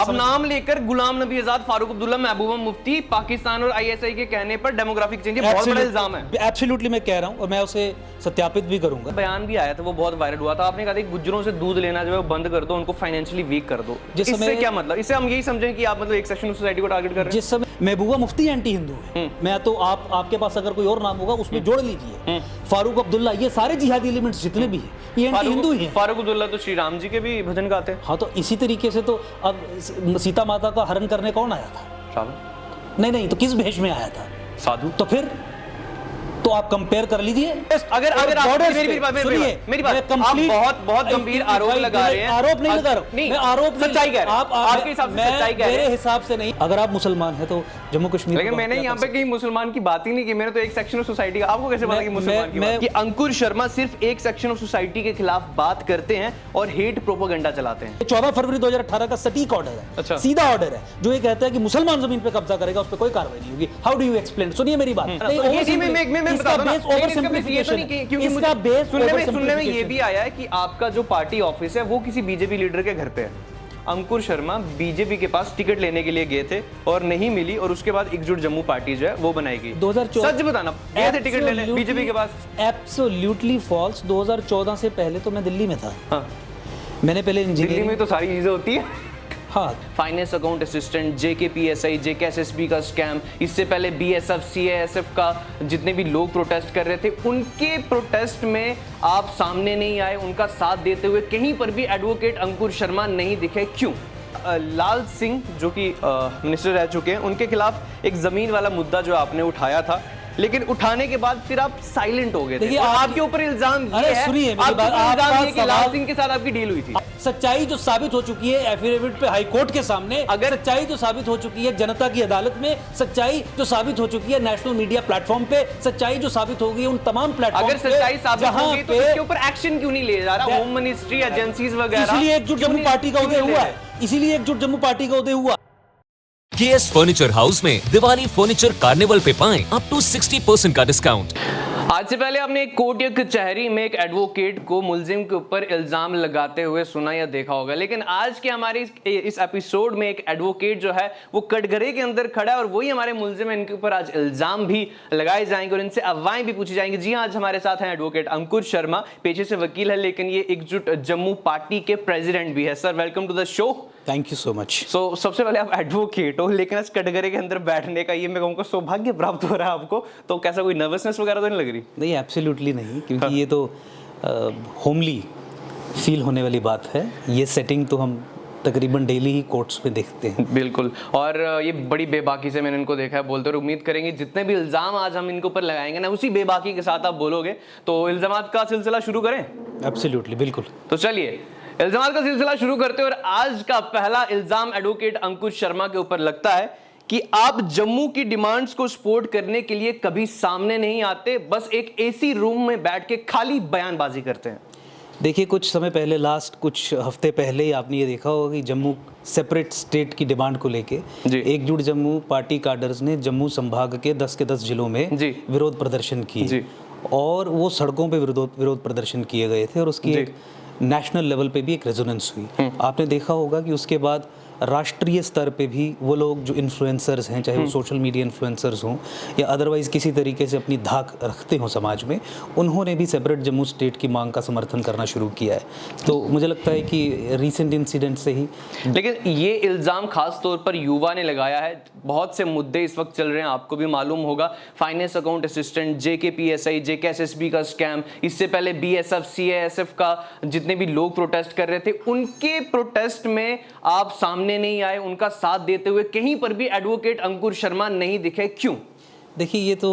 आप नाम लेकर गुलाम नबी आजाद, फारूक अब्दुल्ला, महबूबा मुफ्ती, पाकिस्तान और आईएसआई के कहने पर डेमोग्राफिक चेंज, बहुत बड़ा इल्जाम है। एब्सोल्युटली मैं कह रहा हूं और मैं उसे सत्यापित भी करूंगा। बयान भी आया था, वो बहुत वायरल हुआ था। आपने कहा था कि गुज्जरों से दूध लेना जो है वो बंद कर दो, उनको फाइनेंशियली वीक कर दो। इससे क्या मतलब? इससे हम यही समझें कि आप मतलब एक सेक्शन ऑफ सोसाइटी को टारगेट कर रहे हैं। जिस समय महबूबा मुफ्ती एंटी हिंदू है, मैं तो आपके पास अगर कोई और नाम होगा उसमें जोड़ लीजिए। फारूक अब्दुल्ला, ये सारे जिहादी एलिमेंट्स जितने भी हैं ये एंटी हिंदू ही हैं। फारूक अब्दुल्ला तो श्री राम जी के भी भजन गाते हैं। हाँ, तो इसी तरीके से तो अब सीता माता का हरण करने कौन आया था? नहीं, तो किस भेष में आया था? साधु। तो फिर तो आप कंपेयर कर लीजिए। अगर आप मेरी बात आप बहुत गंभीर आरोप लगा रहे हैं। आरोप नहीं लगा रहा हूं मैं, आरोप सच्चाई कह रहे हैं। आपके हिसाब से सच्चाई कह रहे हैं। मेरे हिसाब से नहीं। अगर आप मुसलमान हैं तो जम्मू कश्मीर, लेकिन मैंने यहाँ पे कहीं मुसलमान की बात ही नहीं की। मैंने तो एक सेक्शन ऑफ सोसाइटी का, आपको कैसे पता कि मुसलमान की बात? कि अंकुर शर्मा सिर्फ एक सेक्शन ऑफ सोसाइटी के खिलाफ बात करते हैं और हेट प्रोपेगेंडा चलाते हैं। 14 फरवरी 2018 का सटीक ऑर्डर है। अच्छा। सीधा ऑर्डर है जो ये कहता है कि मुसलमान जमीन पे कब्जा करेगा, उस पर कोई कार्रवाई नहीं होगी। How do you explain? सुनिए मेरी बात। सुनने में ये भी आया है कि आपका जो पार्टी ऑफिस है वो किसी बीजेपी लीडर के घर पे है। अंकुर शर्मा बीजेपी के पास टिकट लेने के लिए गए थे और नहीं मिली, और उसके बाद एकजुट जम्मू पार्टी जो है वो बनाई गई। 2014 सच बताना, गए थे टिकट लेने बीजेपी के पास? Absolutely false. 2014 से पहले तो मैं दिल्ली में था। हाँ। मैंने पहले इंजीनियरिंग, दिल्ली में तो सारी चीजें होती है। हाँ, फाइनेंस अकाउंट असिस्टेंट, जेकेपीएसआई, जेकेएसएसबी का स्कैम, इससे पहले बीएसएफ, सीएएसएफ का जितने भी लोग प्रोटेस्ट कर रहे थे उनके प्रोटेस्ट में आप सामने नहीं आए, उनका साथ देते हुए कहीं पर भी एडवोकेट अंकुर शर्मा नहीं दिखे। क्यों? लाल सिंह जो कि मिनिस्टर रह चुके हैं, उनके खिलाफ एक जमीन वाला मुद्दा जो आपने उठाया था, लेकिन उठाने के बाद फिर आप साइलेंट हो गए थे। आपके ऊपर इल्जाम ये है, सुनिए मेरी बात, कि लाल सिंह के साथ आपकी डील हुई थी। सच्चाई जो साबित हो चुकी है एफिडेविट पे हाई कोर्ट के सामने, अगर सच्चाई जो साबित हो चुकी है जनता की अदालत में, सच्चाई जो साबित हो चुकी है नेशनल मीडिया प्लेटफॉर्म पे, सच्चाई जो साबित हो गई है उन तमाम प्लेटफॉर्म पे, अगर सच्चाई साबित हो गई तो इसके ऊपर एक्शन क्यों नहीं लिया जा रहा? होम मिनिस्ट्री, एजेंसीज वगैरह। इसलिए एकजुट जम्मू पार्टी का उदय हुआ है। इसीलिए एकजुट जम्मू पार्टी का उदय हुआ। केएस फर्नीचर हाउस में दिवाली फर्नीचर कार्निवल पे पाएं अप टू 60% का डिस्काउंट। आज से पहले आपने एक कोर्ट या कचहरी में एक एडवोकेट को मुलजिम के ऊपर इल्जाम लगाते हुए सुना या देखा होगा, लेकिन आज के हमारे इस एपिसोड में एक एडवोकेट जो है वो कटघरे के अंदर खड़ा है और वही हमारे मुलजिम है। इनके ऊपर आज इल्जाम भी लगाए जाएंगे और इनसे अफवाहें भी पूछी जाएंगी। जी हाँ, आज हमारे साथ हैं एडवोकेट अंकुर शर्मा, पेशे से वकील है लेकिन ये एकजुट जम्मू पार्टी के प्रेसिडेंट भी है। Sir, welcome to the show. Thank you so much. So सबसे पहले आप एडवोकेट हो, लेकिन आज कटघरे के अंदर बैठने का ये मैं कहूँगा सौभाग्य प्राप्त हो रहा है आपको, तो कैसा कोई नर्वसनेस वगैरह तो नहीं लग रही? नहीं, एब्सोल्युटली नहीं, क्योंकि ये तो होमली फील होने वाली बात है। ये सेटिंग तो हम तकरीबन डेली ही कोर्ट्स में देखते हैं। बिल्कुल, और ये बड़ी बेबाकी से मैंने इनको देखा है बोलते, और उम्मीद करेंगे जितने भी इल्जाम आज हम इनके ऊपर लगाएंगे ना उसी बेबाकी के साथ आप बोलोगे। तो इल्जामात का सिलसिला शुरू करें? एब्सोल्युटली, बिल्कुल। तो चलिए इल्जामात का सिलसिला शुरू करते हैं और आज का पहला इल्जाम एडवोकेट अंकुर शर्मा के ऊपर लगता है कि आप जम्मू की डिमांड्स को सपोर्ट करने के लिए कभी सामने नहीं आते, बस एक एसी रूम में बैठ के खाली बयानबाजी करते हैं। देखिए, कुछ समय पहले, लास्ट कुछ हफ्ते पहले ही आपने ये देखा होगा कि जम्मू सेपरेट स्टेट की डिमांड को लेके एकजुट जम्मू पार्टी काडर्स ने जम्मू संभाग के 10 के 10 जिलों में विरोध प्रदर्शन किए और वो सड़कों पे विरोध प्रदर्शन किए गए थे और उसकी एक नेशनल लेवल पे भी एक रेजोनेंस हुई। आपने देखा होगा कि उसके बाद राष्ट्रीय स्तर पे भी वो लोग जो इन्फ्लुएंसर्स हैं, चाहे वो सोशल मीडिया इन्फ्लुएंसर्स हों या अदरवाइज किसी तरीके से अपनी धाक रखते हों समाज में, उन्होंने भी सेपरेट जम्मू स्टेट की मांग का समर्थन करना शुरू किया है। तो मुझे लगता है कि रीसेंट इंसिडेंट से ही। लेकिन ये इल्ज़ाम खास तौर पर युवा ने लगाया है। बहुत से मुद्दे इस वक्त चल रहे हैं, आपको भी मालूम होगा। फाइनेंस अकाउंट असिस्टेंट, जेकेपीएसआई, जेकेएसएसबी का स्कैम, इससे पहले बीएसएफ, सीएएसएफ का जितने भी लोग प्रोटेस्ट कर रहे थे उनके प्रोटेस्ट में आप सामने नहीं आए, उनका साथ देते हुए कहीं पर भी एडवोकेट अंकुर शर्मा नहीं दिखे। क्यों? देखिए, ये तो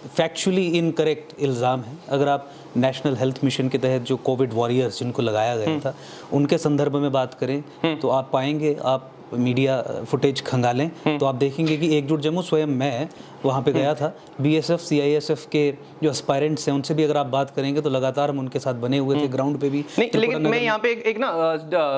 फैक्चुअली इनकरेक्ट इल्ज़ाम है। अगर आप नेशनल हेल्थ मिशन के तहत जो कोविड वॉरियर्स जिनको लगाया गया था उनके संदर्भ में बात करें तो आप पाएंगे, आप मीडिया फुटेज खंगालें तो आप देखेंगे कि एकजुट जम्मू, स्वयं मैं वहाँ पे गया था। बीएसएफ सीआईएसएफ के जो एस्पायरेंट्स हैं उनसे भी अगर आप बात करेंगे तो लगातार हम उनके साथ बने हुए थे, ग्राउंड पे भी। नहीं, लेकिन मैं यहाँ पे एक ना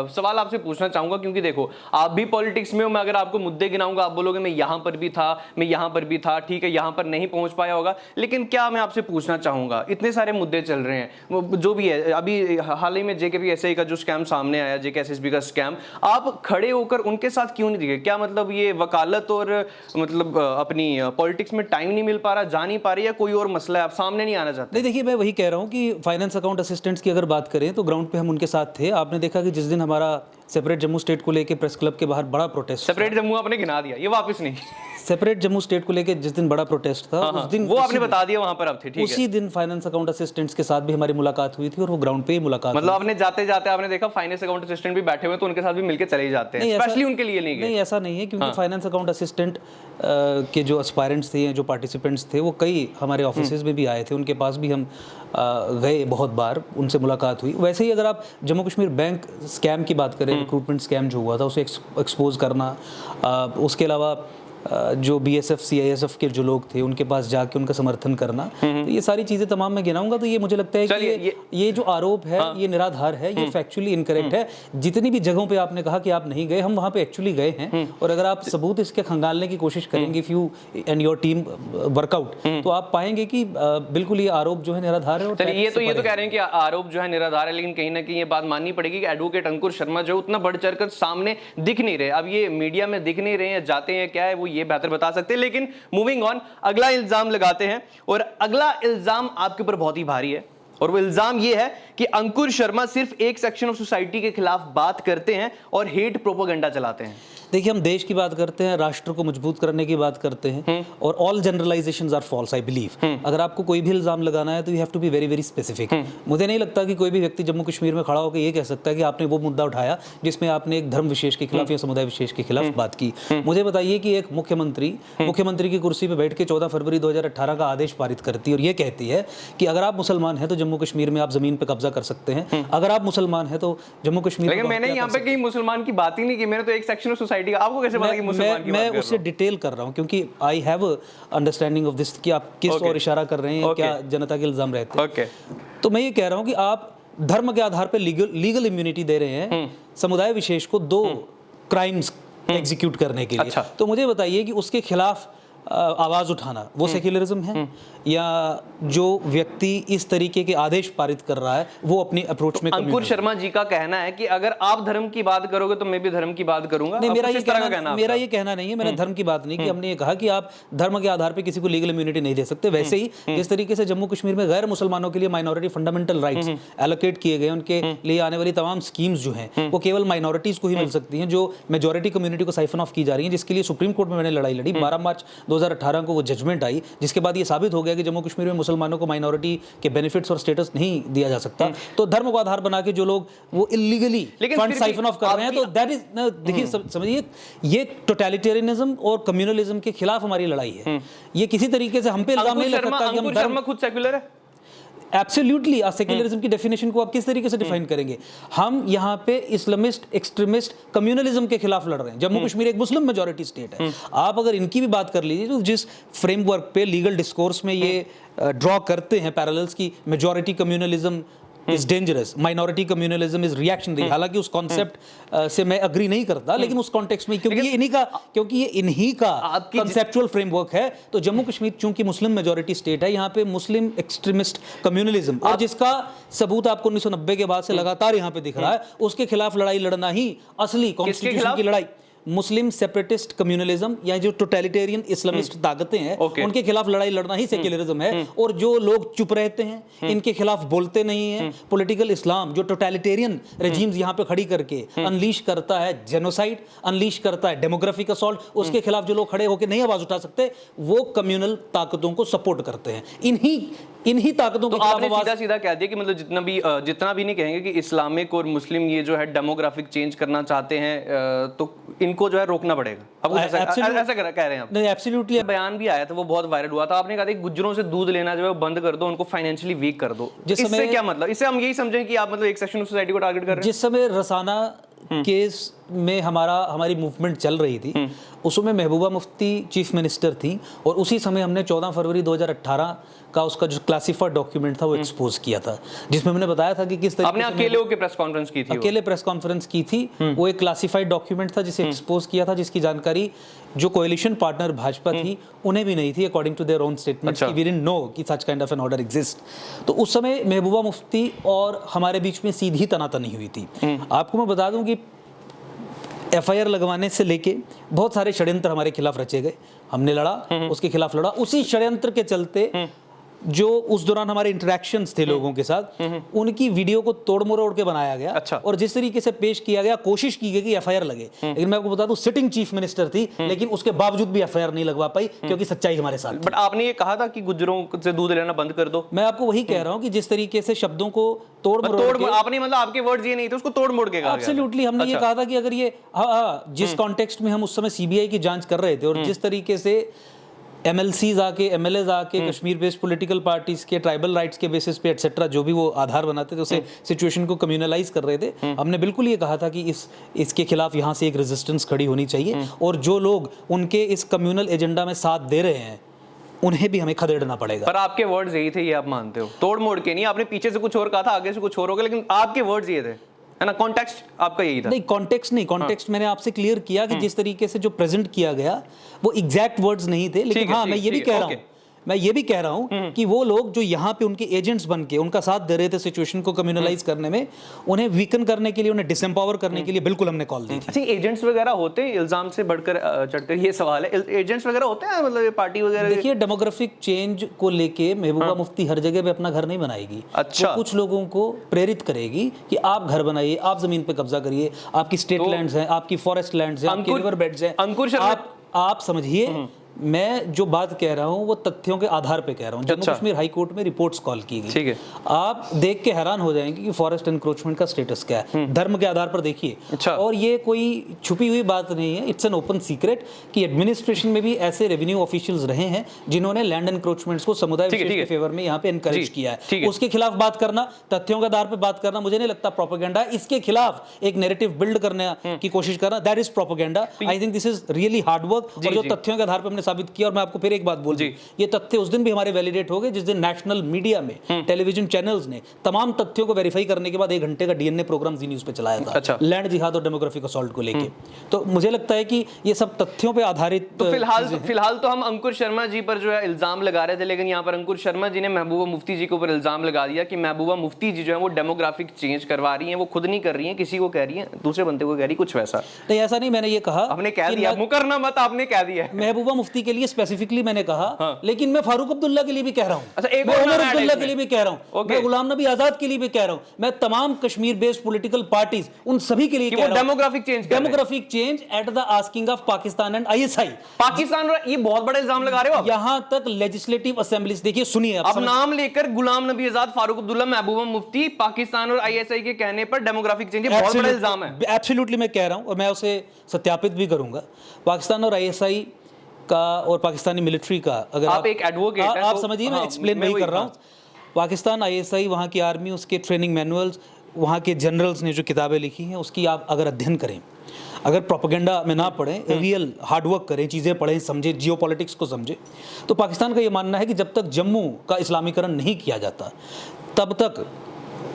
सवाल आपसे पूछना चाहूंगा, क्योंकि देखो आप भी पॉलिटिक्स में हो, मैं अगर आपको मुद्दे गिनाऊंगा आप बोलोगे मैं यहाँ पर भी था, मैं यहाँ पर भी था, ठीक है यहाँ पर नहीं पहुंच पाया होगा, लेकिन क्या मैं आपसे पूछना चाहूंगा, इतने सारे मुद्दे चल रहे हैं जो भी है, अभी हाल ही में जेकेपीएसआई का जो स्कैम सामने आया, जेकेएसएसबी का स्कैम, आप खड़े होकर उनके साथ क्यों नहीं दिखे? क्या मतलब ये वकालत और मतलब अपनी पॉलिटिक्स में टाइम नहीं मिल पा रहा, जा नहीं पा रही, या कोई और मसला है, आप सामने नहीं आना चाहते? नहीं, देखिए मैं वही कह रहा हूँ कि फाइनेंस अकाउंट असिस्टेंट्स की अगर बात करें तो ग्राउंड पे हम उनके साथ थे। आपने देखा कि जिस दिन हमारा सेपरेट जम्मू स्टेट को लेके प्रेस क्लब के बाहर बड़ा प्रोटेस्ट, सेपरेट जम्मू आपने गिना दिया, ये वापस नहीं, सेपरेट जम्मू स्टेट को लेके जिस दिन बड़ा प्रोटेस्ट था, उस दिन वो आपने बता दिया वहां पर आप थे, ठीक है। उसी दिन फाइनेंस अकाउंट असिस्टेंट्स के साथ भी हमारी मुलाकात हुई थी और वो ग्राउंड पे ही मुलाकात मतलब आपने जाते जाते आपने देखा फाइनेंस अकाउंट असिस्टेंट भी बैठे हुए तो उनके साथ भी मिलकर चले ही जाते हैं, स्पेशली उनके लिए नहीं गए? नहीं, ऐसा नहीं है, क्योंकि फाइनेंस अकाउंट असिस्टेंट के जो एस्पायरेंट्स थे, जो पार्टिसिपेंट्स थे, वो कई हमारे ऑफिसेज में भी आए थे, उनके पास भी हम गए बहुत बार, उनसे मुलाकात हुई। वैसे ही अगर आप जम्मू कश्मीर बैंक स्कैम की बात करें, रिक्रूटमेंट स्कैम जो हुआ था उसे एक्सपोज करना, उसके अलावा जो बीएसएफ सीआईएसएफ के जो लोग थे उनके पास जाके उनका समर्थन करना, तो ये सारी चीजें तमाम मैं गिनाऊंगा। तो ये मुझे लगता है कि ये जो आरोप है ये निराधार है, ये फैक्चुअली इनकरेक्ट है। जितनी भी जगहों पे आपने कहा कि आप नहीं गए, हम वहां पे एक्चुअली गए हैं, और अगर आप सबूत इसके खंगालने की कोशिश करेंगे, if you and your team workout, तो आप पाएंगे कि बिल्कुल ये आरोप जो है निराधार है। चलिए, ये तो कह रहे हैं कि आरोप जो है निराधार है, लेकिन कहीं ना कहीं ये बात माननी पड़ेगी कि एडवोकेट अंकुर शर्मा जो उतना बढ़ चढ़कर सामने दिख नहीं रहे, अब ये मीडिया में दिख नहीं रहे हैं, जाते हैं क्या है वो ये बेहतर बता सकते हैं। लेकिन मूविंग ऑन, अगला इल्जाम लगाते हैं, और अगला इल्जाम आपके ऊपर बहुत ही भारी है, और वो इल्जाम ये है कि अंकुर शर्मा सिर्फ एक सेक्शन ऑफ सोसाइटी के खिलाफ बात करते हैं और हेट प्रोपेगेंडा चलाते हैं। देखिए, हम देश की बात करते हैं, राष्ट्र को मजबूत करने की बात करते हैं, और all generalizations are false, I believe. अगर आपको कोई भी इल्जाम लगाना है तो you have to be very very specific. मुझे नहीं लगता कि कोई भी व्यक्ति जम्मू कश्मीर में खड़ा होकर ये कह सकता है कि आपने वो मुद्दा उठाया जिसमें आपने एक धर्म विशेष के खिलाफ या समुदाय विशेष के खिलाफ बात की। मुझे बताइए कि एक मुख्यमंत्री की कुर्सी पर बैठ के 14 फरवरी 2018 का आदेश पारित करती है और ये कहती है कि अगर आप मुसलमान हैं तो जम्मू कश्मीर में आप जमीन पर कब्जा कर सकते हैं, अगर आप मुसलमान हैं तो जम्मू कश्मीर। लेकिन मैंने यहाँ पे कहीं मुसलमान की बात ही नहीं की, मैंने तो एक सेक्शन ऑफ सोसाइटी का, आपको कैसे पता? मैं उससे डिटेल कर रहा हूं क्योंकि I have understanding of this कि आप किस और इशारा कर रहे हैं, क्या जनता के इल्जाम रहते हैं। तो मैं ये कह रहा हूं कि आप धर्म के आधार पर लीगल इम्यूनिटी दे रहे हैं समुदाय विशेष को 2 क्राइम्स एग्जीक्यूट करने के लिए। तो मुझे बताइए कि उसके खिलाफ आवाज उठाना वो सेक्युलरिज्म है, या जो व्यक्ति इस तरीके के आदेश पारित कर रहा है वो अपनी अप्रोच में? अंकुर शर्मा जी का कहना है कि अगर आप धर्म की बात करोगे तो मैं भी धर्म की बात करूंगा। नहीं, मेरा ये कहना नहीं है, मैंने धर्म की बात नहीं की। हमने ये कहा कि आप धर्म के आधार पर किसी को लीगल इम्यूनिटी नहीं दे सकते। वैसे ही जिस तरीके से जम्मू कश्मीर में गैर मुसलमानों के लिए माइनॉरिटी फंडामेंटल राइट्स एलोकेट किए गए, उनके लिए आने वाली तमाम स्कीम्स जो हैं वो केवल माइनॉरिटीज को ही मिल सकती हैं, जो मेजॉरिटी कम्युनिटी को साइफन ऑफ की जा रही है, जिसके लिए सुप्रीम कोर्ट में मैंने लड़ाई लड़ी। 12 मार्च 2018 को वो जजमेंट आई, जिसके बाद ये साबित हो गया कि जम्मू कश्मीर में मुसलमानों को माइनॉरिटी के बेनिफिट्स और स्टेटस नहीं दिया जा सकता। तो धर्म को आधार बना के जो लोग वो इलीगली फंड साइफन ऑफ कर रहे हैं, तो दैट इज, देखिए समझिए, ये टोटलिटेरियनिज्म और कम्युनलिज्म के खिलाफ हमारी लड़ाई है। ये किसी तरीके से हम पे इल्जाम नहीं लग सकता कि हम धर्म खुद सेक्युलर है। एब्सोल्युटली, सेक्युलरिज्म की डेफिनेशन को आप किस तरीके से डिफाइन करेंगे? हम यहाँ पे इस्लामिस्ट, एक्सट्रीमिस्ट, कम्युनलिज्म के खिलाफ लड़ रहे हैं। जम्मू कश्मीर एक मुस्लिम मेजॉरिटी स्टेट है। आप अगर इनकी भी बात कर लीजिए तो जिस फ्रेमवर्क पे लीगल डिस्कोर्स में ये ड्रॉ करते हैं पैरेलल्स की, majority communalism is dangerous, minority communalism is reactionary, हालांकि उस कॉन्सेप्ट से मैं अग्री नहीं करता, लेकिन उस कॉन्टेक्स्ट में क्योंकि ये इन्हीं का कॉन्सेप्चुअल फ्रेमवर्क है, तो जम्मू कश्मीर चूंकि मुस्लिम मेजॉरिटी स्टेट है, यहाँ पे मुस्लिम एक्सट्रीमिस्ट कम्युनलिज्म, और जिसका सबूत आपको 1990 के बाद से लगातार यहाँ पे दिख रहा है, उसके खिलाफ लड़ाई लड़ना ही असली कॉन्स्टिट्यूशन की लड़ाई। मुस्लिम सेपरेटिस्ट कम्युनलिज्म या जो टोटलिटेरियन इस्लामिस्ट ताकतें हैं उनके खिलाफ लड़ाई लड़ना ही सेक्युलरिज्म है। और जो लोग चुप रहते हैं, इनके खिलाफ बोलते नहीं हैं, पॉलिटिकल इस्लाम जो टोटलिटेरियन रेजिम्स यहाँ पे खड़ी करके अनलीश करता है जेनोसाइड, अनलीश करता है डेमोग्राफिक असॉल्ट, उसके खिलाफ जो लोग खड़े होकर नहीं आवाज उठा सकते, वो कम्युनल ताकतों को सपोर्ट करते हैं। इन्हीं ताकतों को आपने सीधा कह दिया कि मतलब जितना भी नहीं कहेंगे कि इस्लामिक और मुस्लिम ये जो है डेमोग्राफिक चेंज करना चाहते हैं, तो इनको जो है रोकना पड़ेगा। अब ऐसा कह रहे हैं आप? नहीं, एब्सोल्युटली। बयान भी आया था, वो बहुत वायरल हुआ था। आपने कहा था कि गुज्जरों से दूध लेना जो है बंद कर दो, उनको फाइनेंशियली वीक कर दो। इससे क्या मतलब? इससे हम यही समझें कि आप मतलब एक सेक्शन ऑफ सोसाइटी को टारगेट कर रहे हैं। जिस समय रसाना केस में हमारी मूवमेंट चल रही थी, उस समय महबूबा मुफ्ती चीफ मिनिस्टर थी और उसी समय हमने 14 फरवरी 2018 का उसका जो क्लासिफाइड डॉक्यूमेंट था वो एक्सपोज किया था, जिसमें मैंने बताया था कि किस तरीके आपने अकेले होकर प्रेस कॉन्फ्रेंस की थी, अकेले प्रेस कॉन्फ्रेंस की थी। वो एक क्लासिफाइड डॉक्यूमेंट था जिसे एक्सपोज किया था, जिसकी जानकारी जो कोएलिशन पार्टनर भाजपा थी उन्हें भी नहीं थी, according to their own statements, कि वी डिडंट नो कि such kind of an order exist. तो उस समय महबूबा मुफ्ती और हमारे बीच में सीधी तनातनी हुई थी। आपको मैं बता दूं कि एफआईआर लगवाने से लेके बहुत सारे षड्यंत्र हमारे खिलाफ रचे गए, हमने लड़ा, उसके खिलाफ लड़ा। उसी षड्यंत्र के चलते जो उस दौरान हमारे इंटरेक्शंस थे लोगों के साथ, उनकी वीडियो को तोड़ मरोड़ के बनाया गया। अच्छा। और जिस तरीके से पेश किया गया, कोशिश की गई कि एफआईआर लगे, लेकिन मैं आपको बता दूं सिटिंग चीफ मिनिस्टर थी, लेकिन उसके बावजूद भी एफआईआर नहीं लगवा पाई, क्योंकि सच्चाई हमारे साथ थी। बट आपने ये कहा था कि गुज्जरों से दूध लेना बंद कर दो। मैं आपको वही कह रहा हूं कि जिस तरीके से शब्दों को तोड़ मरोड़ के, आपने मतलब आपके वर्ड्स ये नहीं थे, उसको तोड़ मोड़ के कहा। एब्सोल्युटली हमने ये कहा था कि अगर ये जिस कॉन्टेक्स्ट में हम उस समय सीबीआई की जांच कर रहे थे और जिस तरीके से एमएलसीज आके, एमएलएज आके, कश्मीर बेस्ड पॉलिटिकल पार्टीज के ट्राइबल राइट्स के बेसिस पे एटसेट्रा जो भी वो आधार बनाते थे, उसे सिचुएशन को कम्युनलाइज कर रहे थे, हमने बिल्कुल ये कहा था कि इसके खिलाफ यहाँ से एक रेजिस्टेंस खड़ी होनी चाहिए और जो लोग उनके इस कम्युनल एजेंडा में साथ दे रहे हैं उन्हें भी हमें खदेड़ना पड़ेगा। पर आपके वर्ड्स यही थे, ये आप मानते हो? तोड़ मोड़ के नहीं, आपने पीछे से कुछ और कहा था, आगे से कुछ और होगा, लेकिन आपके वर्ड्स ये थे, है ना? कॉन्टेक्स्ट आपका यही था। नहीं, कॉन्टेक्स्ट नहीं, कॉन्टेक्स्ट मैंने आपसे क्लियर किया कि जिस तरीके से जो प्रेजेंट किया गया वो एग्जैक्ट वर्ड्स नहीं थे, लेकिन हाँ मैं ये भी कह रहा हूं कि वो लोग जो यहाँ पे उनके एजेंट्स बन के उनका साथ दे रहे थे सिचुएशन को कम्युनलाइज करने में, उन्हें वीकन करने के लिए, उन्हें डिसएम्पावर करने के लिए बिल्कुल हमने कॉल दी थी। अच्छा, एजेंट्स वगैरह होते हैं? इल्जाम से बढ़कर चढ़कर ये सवाल है, एजेंट्स वगैरह होते हैं, मतलब ये पार्टी वगैरह? देखिए, डेमोग्राफिक चेंज को लेके महबूबा मुफ्ती हर जगह पे अपना घर नहीं बनाएगी। अच्छा। वो कुछ लोगों को प्रेरित करेगी कि आप घर बनाइए, आप जमीन पे कब्जा करिए, आपकी स्टेट लैंड्स हैं, आपकी फॉरेस्ट लैंड्स हैं, आपकी रिवर बेड्स हैं। अंकुर शर्मा, आप समझिए, मैं जो बात कह रहा हूं वो तथ्यों के आधार पे कह रहा हूं। जम्मू कश्मीर हाई कोर्ट में रिपोर्ट्स कॉल की गई, ठीक है, आप देख के हैरान हो जाएंगे कि फॉरेस्ट एनक्रोचमेंट का स्टेटस क्या है, धर्म के आधार पर देखिए। अच्छा। और ये कोई छुपी हुई बात नहीं है, इट्स एन ओपन सीक्रेट कि एडमिनिस्ट्रेशन में भी ऐसे रेवेन्यू ऑफिशियल्स रहे हैं जिन्होंने लैंड एनक्रोचमेंट्स को समुदाय विशेष के फेवर में यहाँ पे एनकरेज किया है। उसके खिलाफ बात करना, तथ्यों के आधार पर बात करना, मुझे नहीं लगता प्रोपेगेंडा है। इसके खिलाफ एक नैरेटिव बिल्ड करने की कोशिश करना, that is propaganda. I think this is really hard work, और जो तथ्यों के आधार पर हमने साबित किया। और मैं आपको एक बात बोल दूं, ये तथ्य उस दिन भी हमारे वैलिडेट हो गए जिस दिन नेशनल मीडिया में टेलीविजन चैनल्स ने तमाम तथ्यों को वेरीफाई करने के बाद 1 घंटे का डीएनए प्रोग्राम जी न्यूज़ पे चलाया था। अच्छा। लैंड जिहाद और डेमोग्राफिक असॉल्ट को लेके। तो मुझे लगता है कि ये सब तथ्यों पे आधारित। तो फिलहाल तो हम अंकुर शर्मा जी पर जो है इल्जाम लगा रहे थे, लेकिन यहाँ पर अंकुर शर्मा जी ने महबूबा मुफ्ती जी के ऊपर इल्जाम लगा दिया कि महबूबा मुफ्ती जी जो है वो डेमोग्राफिक चेंज करवा रही हैं, वो खुद नहीं कर रही हैं, किसी को कह रही हैं, दूसरे बंदे को कह रही, कुछ वैसा नहीं। ऐसा नहीं, मैंने ये कहा, आपने कह दिया, मुकरना मत, आपने कह दिया महबूबा मुफ्ती के लिए स्पेसिफिकली मैंने कहा, लेकिन मैं फारूक अब्दुल्ला के लिए भी कह रहा हूं, अच्छा, मैं उमर अब्दुल्ला के लिए भी कह रहा हूं, मैं गुलाम नबी आजाद के लिए भी कह रहा हूं, मैं तमाम कश्मीर बेस्ड पॉलिटिकल पार्टीज उन सभी के लिए कह रहा हूं, demographic change at the asking of Pakistan and ISI. Pakistan, ये बहुत बड़ा इल्जाम लगा रहे हो आप। यहां तक लेजिस्लेटिव असेंबलीज, देखिए सुनिए, अब नाम लेकर गुलाम नबी आजाद, फारूक अब्दुल्ला, महबूबा मुफ्ती, पाकिस्तान और आईएसआई के कहने पर डेमोग्राफिक चेंज, बहुत बड़ा इल्जाम है। एब्सोल्युटली मैं कह रहा हूं और मैं उसे सत्यापित भी करूंगा। पाकिस्तान और आईएसआई का और पाकिस्तानी मिलिट्री का, अगर आप एक एडवोकेट हैं, आप समझिए, मैं एक्सप्लेन नहीं कर रहा हूँ। पाकिस्तान आईएसआई, वहाँ की आर्मी, उसके ट्रेनिंग मैनुअल्स, वहाँ के जनरल्स ने जो किताबें लिखी हैं, उसकी आप अगर अध्ययन करें, अगर प्रोपेगेंडा में ना पढ़ें, रियल हार्डवर्क करें, चीज़ें पढ़ें, समझें, जियो पॉलिटिक्स को समझें, तो पाकिस्तान का ये मानना है कि जब तक जम्मू का इस्लामीकरण नहीं किया जाता तब तक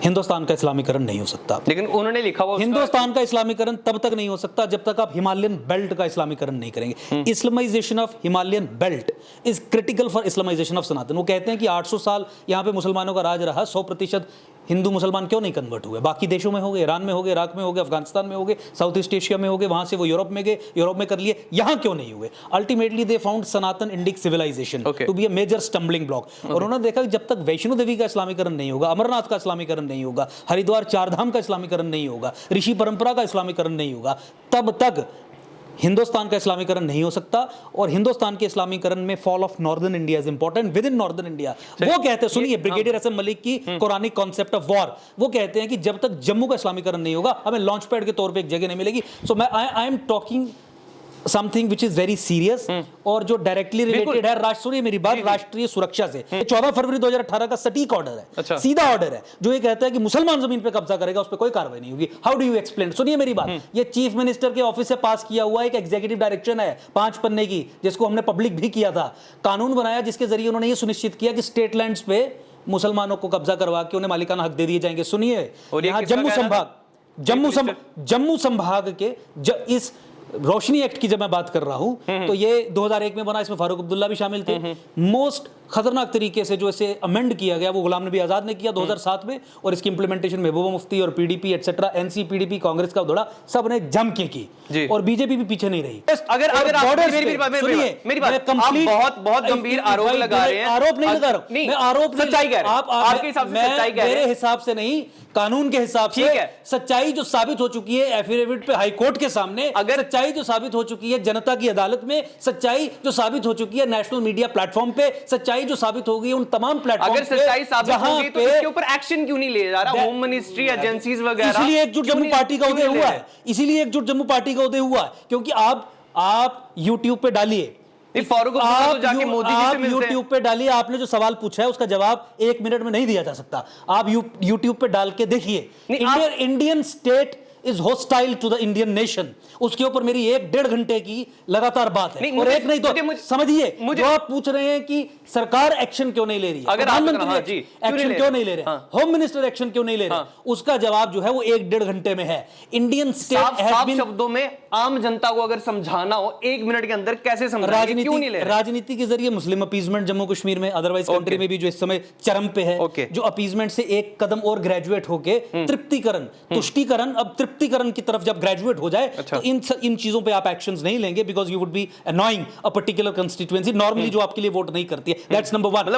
हिंदुस्तान का इस्लामीकरण नहीं हो सकता। लेकिन उन्होंने लिखा हुआ, हिंदुस्तान का इस्लामीकरण तब तक नहीं हो सकता जब तक आप हिमालयन बेल्ट का इस्लामीकरण नहीं करेंगे। Islamisation of Himalayan belt is critical for Islamisation of Sanatan. वो कहते हैं कि 800 साल यहाँ पे मुसलमानों का राज रहा, 100% हिंदू मुसलमान क्यों नहीं कन्वर्ट हुए? बाकी देशों में हो गए, ईरान में हो गए, इराक में हो गए, अफगानिस्तान में हो गए, साउथ ईस्ट एशिया में हो गए, वहां से वो यूरोप में गए, यूरोप में कर लिए, यहाँ क्यों नहीं हुए? Ultimately they found Sanatan Indic civilization to be a major stumbling block. और उन्होंने देखा कि जब तक वैष्णो देवी का इस्लामीकरण नहीं होगा, अमरनाथ का इस्लामीकरण नहीं होगा, हरिद्वार चारधाम का इस्लामीकरण नहीं होगा, ऋषि परंपरा का इस्लामीकरण नहीं होगा, तब तक हिंदुस्तान का इस्लामीकरण नहीं हो सकता। और हिंदुस्तान के इस्लामीकरण में fall of northern India is important. With in northern India वो कहते हैं, सुनिए, ब्रिगेडियर एसएम मलिक की कुरानिक कॉन्सेप्ट ऑफ वॉर, वो कहते हैं कि जब तक जम्मू का इस्लामीकरण नहीं होगा, हमें लॉन्च पैड के तौर पे एक जगह नहीं मिलेगी। सो मैं I am talking something which is very serious और जो डायरेक्टली रिलेटेड है सुनिए मेरी बात, राष्ट्रीय सुरक्षा से। 14 फरवरी 2018 का सटीक ऑर्डर है, अच्छा। सीधा ऑर्डर है, जो ये कहता है कि मुसलमान जमीन पे कब्जा करेगा उस पर कोई कार्रवाई नहीं होगी। How do you explain? सुनिए मेरी बात, ये चीफ मिनिस्टर के ऑफिस से पास किया हुआ एक एग्जीक्यूटिव डायरेक्शन है 5 पन्ने की, जिसको हमने पब्लिक भी किया था। कानून बनाया जिसके जरिए उन्होंने ये सुनिश्चित किया कि स्टेट लैंड्स पे मुसलमानों को कब्जा करवा के उन्हें मालिकाना हक दे दिए जाएंगे। सुनिए, यहाँ जम्मू संभाग के इस रोशनी एक्ट की जब मैं बात कर रहा हूं तो ये 2001 में बना, इसमें फारूक अब्दुल्ला भी शामिल थे। मोस्ट खतरनाक तरीके से जो इसे अमेंड किया गया वो गुलाम नबी आजाद ने किया 2007 में, और इसकी इंप्लीमेंटेशन महबूबा मुफ्ती और PDP etcetera, NC, PDP, Congress का दौड़ा, सब ने जम के की, और बीजेपी भी पीछे नहीं रही। अगर मेरी बात आप बहुत गंभीर आरोप लगा रहे हैं। आरोप नहीं लगा रहा हूं मैं, आरोप सच्चाई कह रहे हैं, आपके हिसाब से सच्चाई कह रहे हैं। मेरे हिसाब से नहीं, कानून के हिसाब से सच्चाई जो साबित हो चुकी है एफिडेविट पे हाई कोर्ट के सामने, अगर सच्चाई जो साबित हो चुकी है जनता की अदालत में, सच्चाई जो साबित हो चुकी है नेशनल मीडिया प्लेटफॉर्म पे, सच्चाई जो साबित हो गई उन तमाम प्लेटफॉर्म, अगर सच्चाई साबित हो गई तो इसके ऊपर एक्शन क्यों नहीं ले जा रहा होम मिनिस्ट्री, एजेंसीज वगैरह? इसलिए एकजुट जम्मू पार्टी का उदय हुआ है, इसीलिए एकजुट जम्मू पार्टी का उदय हुआ है, क्योंकि आप YouTube पे डालिए, आप YouTube पे डालिए, आपने जो सवाल पूछा है उसका जवाब 1 मिनट में नहीं दिया जा सकता। आप YouTube पे डाल के देखिए, Indian state is hostile to the Indian nation, उसके ऊपर मेरी 1-1.5 घंटे की लगातार बात है। और एक नहीं तो समझिए, जो आप पूछ रहे हैं कि सरकार एक्शन क्यों नहीं ले रही, प्रधानमंत्री एक्शन क्यों नहीं ले रहे, होम मिनिस्टर एक्शन क्यों नहीं ले रहे, उसका जवाब जो है वो 1-1.5 घंटे में है। इंडियन स्टेट साफ शब्दों में आम जनता को अगर समझाना हो 1 मिनट के अंदर कैसे समझाएंगे, क्यों नहीं ले रहे? राजनीति के जरिए मुस्लिम अपीजमेंट जम्मू कश्मीर में, अदरवाइज कंट्री में भी जो इस समय चरम पे है, जो अपीजमेंट से एक कदम और ग्रेजुएट होके तृप्तिकरण, तुष्टीकरण, अब तृप्तिकरण की तरफ जब ग्रेजुएट हो जाए तो इन चीजों पे आप एक्शंस नहीं लेंगे, because you would be annoying a particular constituency normally जो आपके लिए वोट नहीं करती है। That's number 1।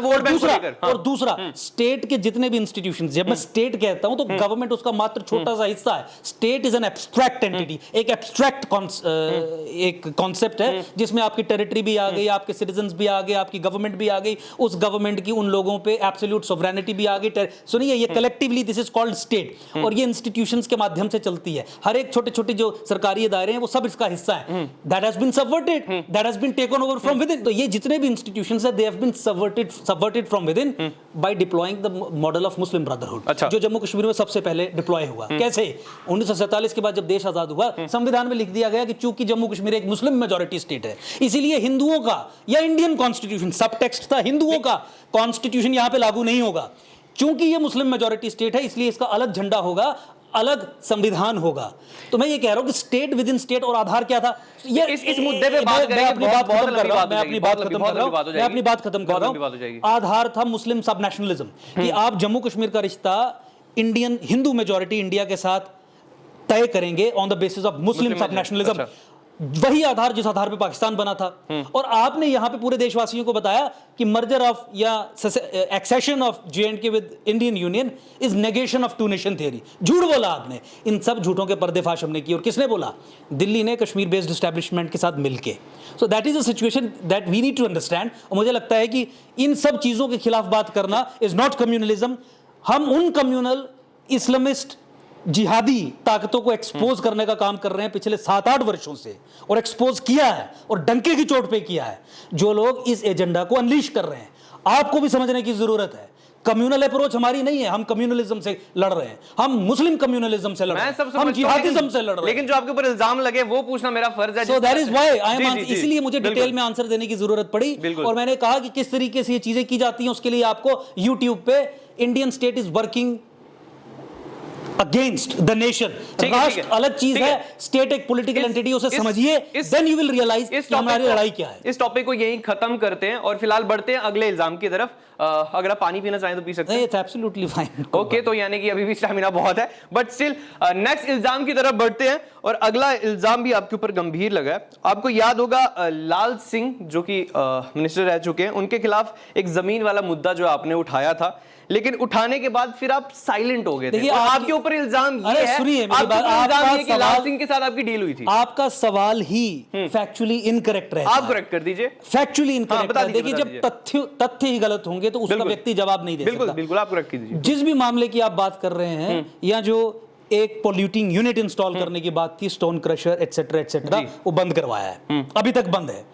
और दूसरा स्टेट के जितने भी इंस्टीट्यूशंस, जब मैं स्टेट कहता हूं तो गवर्नमेंट उसका मात्र छोटा सा हिस्सा है। State is an abstract entity, एक एब्स्ट्रैक्ट एक कॉन्सेप्ट है जिसमें आपकी टेरिटरी भी आ गई, आपके सिटीजंस भी आ गए, आपकी गवर्नमेंट भी आ गई, उस गवर्नमेंट की उन लोगों पे एब्सोल्यूट सोवरेनिटी भी आ गई। सुनिए, ये collectively this is called state, और ये इंस्टीट्यूशंस के माध्यम से चलती है। हर एक छोटे-छोटे जो सरकारी इदारे हैं वो सब इसका हिस्सा है। That has been subverted, that has been taken over from within. तो ये जितने भी इंस्टीट्यूशंस हैं, they have been subverted from within by deploying the model of Muslim brotherhood, जो जम्मू कश्मीर में सबसे पहले डिप्लॉय हुआ। कैसे? 1947 के बाद जब देश आजाद हुआ, संविधान में लिख दिया गया कि चूंकि जम्मू कश्मीर एक मुस्लिम मेजॉरिटी स्टेट है, इसीलिए हिंदुओं का या इंडियन कॉन्स्टिट्यूशन, सब टेक्स्ट था, हिंदुओं का कॉन्स्टिट्यूशन यहां पे लागू नहीं होगा। चूंकि ये मुस्लिम मेजॉरिटी स्टेट है, इसलिए इसका अलग झंडा होगा, अलग संविधान होगा। तो मैं ये कह रहा हूं कि स्टेट विद इन स्टेट, और आधार क्या था? ये इस मुद्दे पे बात करेंगे, मैं अपनी बात खत्म कर रहा हूं। आधार था मुस्लिम सब नेशनलिज्म, कि आप जम्मू कश्मीर का रिश्ता इंडियन हिंदू मेजॉरिटी इंडिया के साथ तय करेंगे on the basis of Muslim सब नेशनलिज्म। वही आधार जिस आधार पे पाकिस्तान बना था। और आपने यहां पे पूरे देशवासियों को बताया कि मर्जर ऑफ या accession of J&K with Indian union is negation of two nation theory. झूठ बोला आपने। इन सब झूठों के पर्देफाश हमने किए। और किसने बोला? दिल्ली ने कश्मीर बेस्ड एस्टैब्लिशमेंट के साथ मिलके। So that is a situation that we need to understand. और मुझे लगता है कि इन सब चीजों के खिलाफ बात करना इज नॉट कम्युनलिज्म। हम उन कम्युनल इस्लामिस्ट जिहादी ताकतों को एक्सपोज करने का काम कर रहे हैं पिछले 7-8 वर्षों से, और एक्सपोज किया है और डंके की चोट पे किया है। जो लोग इस एजेंडा को अनलीश कर रहे हैं, आपको भी समझने की जरूरत है। कम्युनल अप्रोच हमारी नहीं है, हम कम्युनलिज्म से लड़ रहे हैं, हम मुस्लिम कम्युनलिज्म से लड़ रहे हैं, हम जिहादिज्म से लड़ रहे हैं। लेकिन जो आपके ऊपर इल्जाम लगे वो पूछना मेरा फर्ज है। सो that is why I am, इसलिए मुझे डिटेल में आंसर देने की जरूरत पड़ी। और मैंने कहा कि किस तरीके से ये चीजें की जाती हैं, उसके लिए आपको YouTube पे Indian state is working against the nation. राष्ट्र अलग चीज है, स्टेट एक पॉलिटिकल एंटिटी, उसे समझिए, देन यू विल रियलाइज कि हमारी लड़ाई क्या है। इस टॉपिक को यहीं खत्म करते हैं और फिलहाल बढ़ते हैं अगले इल्जाम की तरफ। अगर आप पानी पीना चाहें तो पी सकते हैं। It's absolutely fine. ओके, तो यानी कि अभी भी स्टैमिना बहुत है, बट स्टिल नेक्स्ट इल्जाम की तरफ बढ़ते हैं। और अगला इल्जाम भी आपके ऊपर गंभीर लगा है। आपको याद होगा लाल सिंह जो कि मिनिस्टर रह चुके हैं, उनके खिलाफ एक जमीन वाला मुद्दा जो आपने उठाया था, लेकिन उठाने के बाद फिर आप साइलेंट हो गए थे। और आपके ऊपर इल्जाम ये है, सुनिए मेरी बात, कि लाल सिंह के साथ आपकी डील हुई थी। आपका सवाल ही फैक्चुअली इनकरेक्ट रहता है। आप करेक्ट कर दीजिए। फैक्चुअली इनकरेक्ट है। देखिए, जब तथ्य ही गलत होंगे तो उसका व्यक्ति जवाब नहीं दे सकता। बिल्कुल, आप करेक्ट कीजिए। जिस भी मामले की आप बात कर रहे हैं, या जो एक पोल्यूटिंग यूनिट इंस्टॉल करने की बात थी, स्टोन क्रशर एटसेट्रा एटसेट्रा, वो बंद करवाया है, अभी तक बंद है।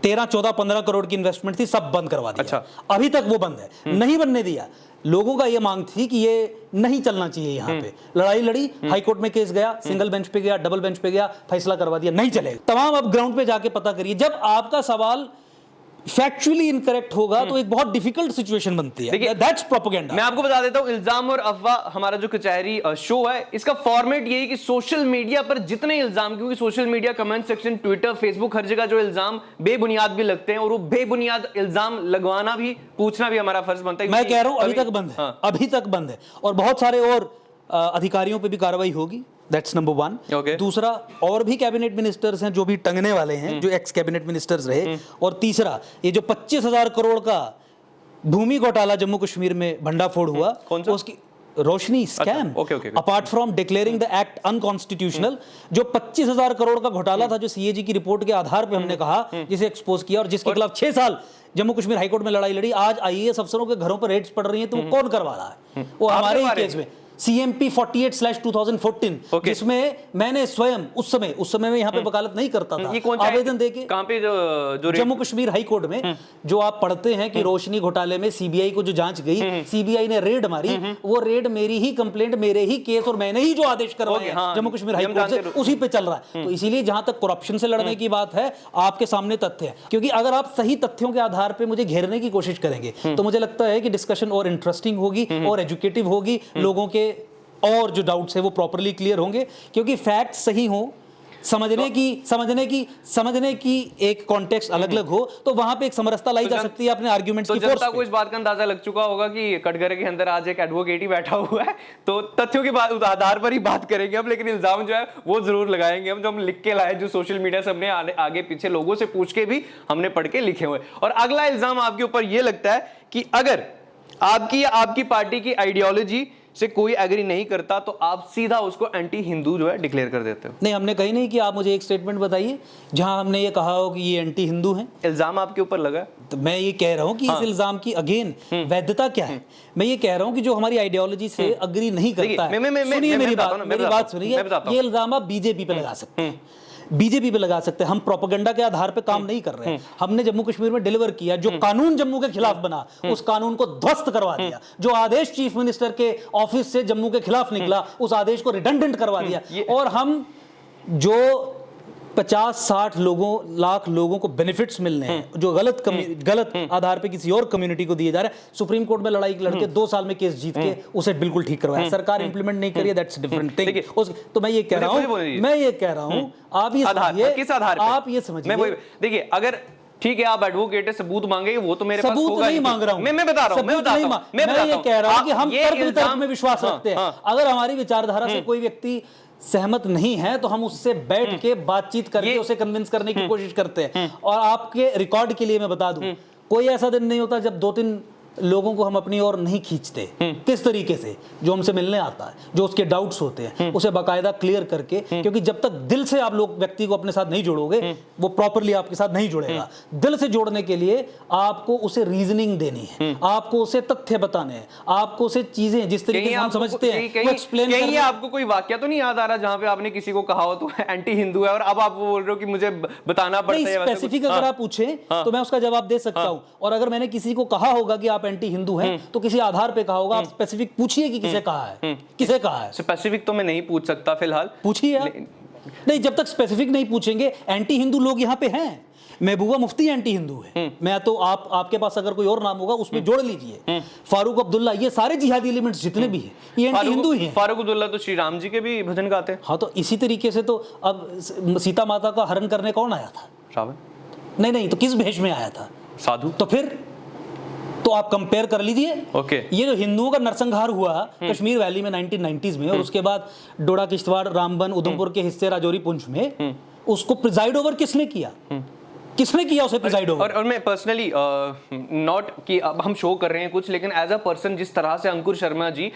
13, 14, 15 करोड़ की इन्वेस्टमेंट थी, सब बंद करवा दिया। अच्छा। अभी तक वो बंद है, नहीं बनने दिया। लोगों का ये मांग थी कि ये नहीं चलना चाहिए यहाँ पे, लड़ाई लड़ी, हाई कोर्ट में केस गया, सिंगल बेंच पे गया, डबल बेंच पे गया, फैसला करवा दिया, नहीं चलेगा। तमाम अब ग्राउंड पे जाके पता करिए, जब आपका सवाल फैक्चुअली इनकरेक्ट होगा तो एक बहुत डिफिकल्ट सिचुएशन बनती है। That's propaganda. मैं आपको बता देता हूं, इल्जाम और अफवाह हमारा जो कचहरी शो है, इसका फॉर्मेट ये है कि सोशल मीडिया पर जितने इल्जाम, क्योंकि social media comment section, Twitter, Facebook, हर जगह जो इल्जाम बेबुनियाद भी लगते हैं, और वो बेबुनियाद इल्जाम लगवाना भी, पूछना भी हमारा फर्ज बनता है। मैं कह रहा हूं अभी तक बंद है, अभी तक बंद है, और बहुत सारे और अधिकारियों पे भी कार्रवाई होगी। That's number 1। दूसरा, और भी कैबिनेट मिनिस्टर्स हैं जो भी टंगने वाले हैं, जो एक्स कैबिनेट मिनिस्टर्स रहे। और तीसरा, ये जो 25,000 करोड़ का भूमि घोटाला जम्मू कश्मीर में भंडाफोड़ हुआ, उसकी Roshni scam, apart from declaring the act unconstitutional, जो 25,000 करोड़ का घोटाला था, जो सीएजी की रिपोर्ट के आधार पर हमने कहा, जिसे एक्सपोज किया, और जिसके खिलाफ 6 साल जम्मू कश्मीर हाईकोर्ट में लड़ाई लड़ी। आज आईएएस अफसरों के घरों पर रेड्स पड़ रही हैं, तो वो कौन करवा रहा है? वो हमारे ही केस में CMP 48/2014, जिसमें मैंने स्वयं उस समय में यहाँ पे वकालत नहीं करता था, आवेदन देके, कहां पे, जो जम्मू कश्मीर हाई कोर्ट में, जो आप पढ़ते हैं कि रोशनी घोटाले में सीबीआई को जो जांच गई, सीबीआई ने रेड मारी, वो रेड मेरी ही कंप्लेंट, मेरे ही केस, और मैंने ही जो आदेश करवाए जम्मू कश्मीर हाई कोर्ट से, उसी पे चल रहा है। तो इसीलिए जहां तक करप्शन से लड़ने की बात है, आपके सामने तथ्य है, क्योंकि अगर आप सही तथ्यों के आधार पर मुझे घेरने की कोशिश करेंगे तो मुझे लगता है कि डिस्कशन और इंटरेस्टिंग होगी और एजुकेटिव होगी, लोगों के और जो डाउट्स है वो प्रॉपर्ली क्लियर होंगे, क्योंकि फैक्ट सही हो, समझने की एक कॉन्टेक्स्ट अलग-अलग हो, तो वहां पे एक समरसता लाई जा सकती है अपने आर्गुमेंट्स की फोर्स पे। जनता को इस बात का अंदाजा लग चुका होगा कि कटघरे के अंदर आज एक एडवोकेट ही बैठा हुआ है, तो तथ्यों के आधार पर ही बात करेंगे हम, लेकिन इल्जाम जो है वो जरूर लगाएंगे हम, जो हम लिख के लाए, जो सोशल मीडिया से हमने आगे पीछे लोगों से पूछ के भी हमने पढ़ के लिखे हुए। और अगला इल्जाम आपके ऊपर ये लगता है कि अगर आपकी पार्टी की आइडियोलॉजी से कोई एग्री नहीं करता तो आप सीधा उसको एंटी हिंदू जो है डिक्लेयर कर देते हो। नहीं, हमने कही नहीं कि आप मुझे एक स्टेटमेंट बताइए जहां हमने ये कहा हो कि ये एंटी हिंदू हैं। इल्जाम आपके ऊपर लगा है, तो मैं ये कह रहा हूं कि इस इल्जाम की अगेन वैधता क्या है। मैं ये कह रहा हूं कि जो हमारी आइडियोलॉजी से अग्री नहीं करता है, सुनिए मेरी बात सुनिए, ये इल्जाम आप बीजेपी पे लगा सकते हैं, बीजेपी पे लगा सकते हैं। हम प्रोपेगेंडा के आधार पे काम नहीं कर रहे हैं। हमने जम्मू कश्मीर में डिलीवर किया, जो कानून जम्मू के खिलाफ बना, उस कानून को ध्वस्त करवा दिया। जो आदेश चीफ मिनिस्टर के ऑफिस से जम्मू के खिलाफ निकला, उस आदेश को रिडंडेंट करवा दिया। और हम जो 50-60 लाख लोगों को बेनिफिट्स मिलने हैं, जो गलत आधार पे किसी और कम्युनिटी को दिए जा रहे हैं, सुप्रीम कोर्ट में लड़ाई लड़के 2 साल में केस जीत के उसे बिल्कुल ठीक करवाया। सरकार इंप्लीमेंट नहीं करिए, दैट्स डिफरेंट थिंग। तो मैं ये कह रहा हूं, आप ये समझिए, देखिए, अगर ठीक है आप एडवोकेट है, सबूत मांगे, वो तो मेरे पास सबूत होगा नहीं मांग रहा हूं, मैं बता रहा हूं, मैं ये कह रहा हूं कि हम तर्क वितर्क में विश्वास रखते हैं। अगर हमारी विचारधारा से कोई व्यक्ति सहमत नहीं है तो हम उससे बैठ के बातचीत करके उसे कन्विंस करने की कोशिश करते हैं। और आपके रिकॉर्ड के लिए मैं बता दूं, कोई ऐसा दिन नहीं होता जब 2-3 लोगों को हम अपनी ओर नहीं खींचते। किस तरीके से? जो हमसे मिलने आता है, जो उसके डाउट्स होते हैं, उसे बाकायदा क्लियर करके, क्योंकि जब तक दिल से आप लोग व्यक्ति को अपने साथ नहीं जोड़ोगे, वो प्रॉपर्ली आपके साथ नहीं जुड़ेगा। दिल से जोड़ने के लिए आपको उसे रीजनिंग देनी है, आपको उसे तथ्य बताने हैं, आपको उसे चीजें जिस तरीके से हम समझते हैं वो एक्सप्लेन करना है। आपको कोई वाकया तो नहीं याद आ रहा जहां पे आपने किसी को कहा हो तो एंटी हिंदू है, और अब आप बोल रहे हो कि मुझे बताना पड़ता है? स्पेसिफिक अगर आप पूछें तो मैं उसका जवाब दे सकता हूं। और अगर मैंने किसी को कहा होगा कि आप एंटी हिंदू हैं, तो किसी आधार पे कहा होगा। आप स्पेसिफिक पूछिए कि किसे कहा है, किसे कहा है। स्पेसिफिक तो मैं नहीं पूछ सकता फिलहाल, पूछिए आप। नहीं, जब तक स्पेसिफिक नहीं पूछेंगे, एंटी हिंदू लोग यहाँ पे हैं। महबूबा मुफ्ती एंटी हिंदू है। मैं तो आपके पास अगर कोई और नाम होगा उसमें जोड़ लीजिए। फारूक अब्दुल्ला, ये सारे जिहादी एलिमेंट्स जितने भी हैं, ये एंटी हिंदू ही हैं। फारूक अब्दुल्ला तो श्री राम जी के भी भजन गाते हैं। हाँ, तो इसी तरीके से तो अब सीता माता का हरण करने कौन आया था? रावण। नहीं, तो किस भेष में आया था? साधु। तो फिर तो आप कंपेयर कर लीजिए। ये जो हिंदुओं का नरसंहार हुआ कश्मीर वैली में 1990s में, और उसके बाद डोडा, किश्तवाड़, रामबन, उधमपुर के हिस्से, राजौरी, पुंछ में, उसको प्रिजाइड ओवर किसने किया? किसने किया उसे प्रिजाइड ओवर? और मैं पर्सनली नॉट कि अब हम शो कर रहे हैं कुछ, लेकिन एज अ पर्सन जिस तरह से अंकुर शर्मा जी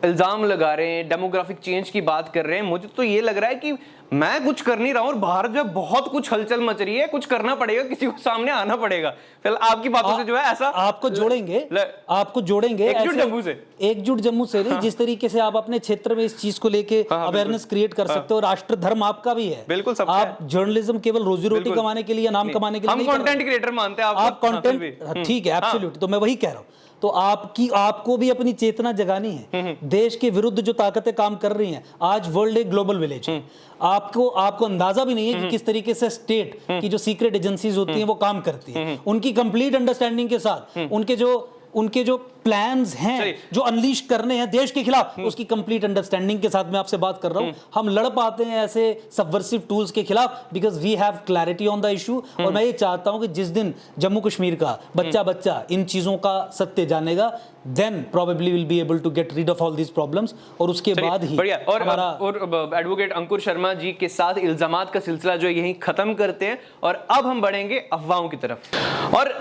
इल्जाम लगा रहे हैं, डेमोग्राफिक चेंज की बात कर रहे हैं, मुझे तो ये लग रहा है कि मैं कुछ कर नहीं रहा हूं और बाहर जो बहुत कुछ हलचल मच रही है, कुछ करना पड़ेगा, किसी को सामने आना पड़ेगा। फिलहाल आपकी बातों से जो है ऐसा आपको जोड़ेंगे एकजुट जम्मू से, एकजुट जम्मू से नहीं, जिस तरीके से आप अपने क्षेत्र में इस चीज को लेके अवेयरनेस क्रिएट कर सकते हो। राष्ट्र धर्म आपका भी है, बिल्कुल। आप जर्नलिज्म केवल रोजी रोटी कमाने के लिए, नाम कमाने के लिए हम कंटेंट क्रिएटर मानते हैं आप कंटेंट, ठीक है, एब्सोल्यूट। तो मैं वही कह रहा हूं, तो आपको भी अपनी चेतना जगानी है। देश के विरुद्ध जो ताकतें काम कर रही हैं, आज वर्ल्ड एक ग्लोबल विलेज है। आपको अंदाजा भी नहीं है कि किस तरीके से स्टेट की जो सीक्रेट एजेंसीज होती हैं वो काम करती हैं। उनकी कंप्लीट अंडरस्टैंडिंग के साथ उनके जो प्लान्स हैं जो अनलीश करने हैं देश के खिलाफ, उसकी कंप्लीट अंडरस्टैंडिंग के साथ मैं आपसे बात कर रहा हूं। हम लड़ पाते हैं ऐसे सबवर्सिव टूल्स के खिलाफ because we have clarity on the issue. और मैं ये चाहता हूं कि जिस दिन जम्मू कश्मीर का बच्चा इन चीजों का सत्य जानेगा, then probably will be able to get rid of all these problems. और उसके बाद ही बढ़िया। और एडवोकेट अंकुर शर्मा जी के साथ इल्जामात का सिलसिला जो यहीं खत्म करते हैं और अब हम बढ़ेंगे अफवाहों की तरफ। और